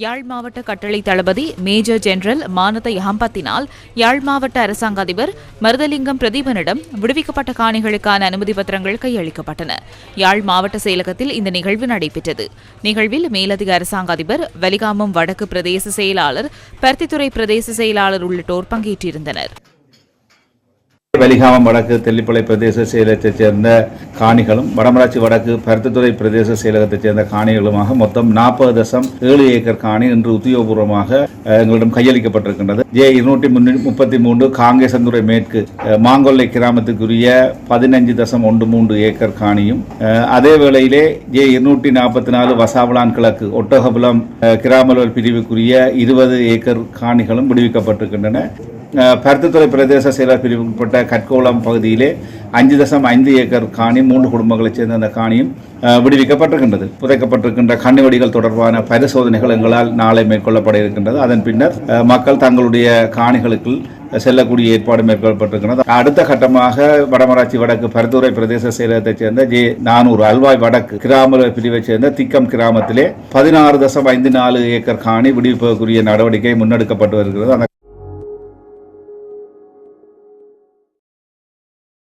யாழ் மாவட்ட கட்டளை தளபதி major general மானத யஹம்பத்தினால் யாழ் மாவட்ட அரசாங்க அதிபர் மருதலிங்கம் பிரதீபனிடம் விடுவிக்கப்பட்ட காணிகளுக்கான அனுமதி பத்திரங்கள் கையளிக்கப்பட்டன. யாழ் மாவட்ட செயலகத்தில் இந்த நிகழ்வு நடைபெற்றது. நிகழ்வில் மேலதிக அரசாங்க அதிபர், வலிகாமம் வடக்கு பிரதேச செயலாளர், பருத்தித்துறை பிரதேச செயலாளர் உள்ளிட்டோர் பங்கேற்றிருந்தனர். வலிகாமம் வடக்கு தெல்லிப்பளை பிரதேச செயலகத்தைச் சேர்ந்த காணிகளும் வடமராட்சி வடக்கு பருத்தித்துறை பிரதேச செயலகத்தைச் சேர்ந்த காணிகளுமாக மொத்தம் 40.7 ஏக்கர் காணி இன்று உத்தியோகபூர்வமாக எங்களிடம் கையளிக்கப்பட்டிருக்கின்றது. J233 காங்கேசந்துறை மேற்கு மாங்கொல்லை கிராமத்துக்குரிய 15.13 ஏக்கர் காணியும், அதே வேளையிலே J244 வசாவளான் கிழக்கு ஒட்டகபுலம் கிராமலோல் பிரிவுக்குரிய 20 ஏக்கர் காணிகளும் விடுவிக்கப்பட்டிருக்கின்றன. பருத்தித்துறை பிரதேச செயலர் பிரிவுக்குட்பட்ட கட்கோளம் பகுதியிலே 5.5 ஏக்கர் காணி 3 குடும்பங்களைச் சேர்ந்த அந்த காணியும் விடுவிக்கப்பட்டிருக்கின்றது. புதைக்கப்பட்டிருக்கின்ற கண்ணிவெடிகள் தொடர்பான பரிசோதனைகள் எங்களால் நாளை மேற்கொள்ளப்பட இருக்கின்றது. அதன் பின்னர் மக்கள் தங்களுடைய காணிகளுக்கு செல்லக்கூடிய ஏற்பாடு மேற்கொள்ளப்பட்டிருக்கிறது. அடுத்த கட்டமாக வடமராட்சி வடக்கு பருத்தித்துறை பிரதேச செயலகத்தைச் சேர்ந்த J400 அல்வாய் வடக்கு கிராம பிரிவைச் சேர்ந்த திக்கம் கிராமத்திலே 16.54 ஏக்கர் காணி விடுவிப்பதற்குரிய நடவடிக்கை முன்னெடுக்கப்பட்டு வருகிறது.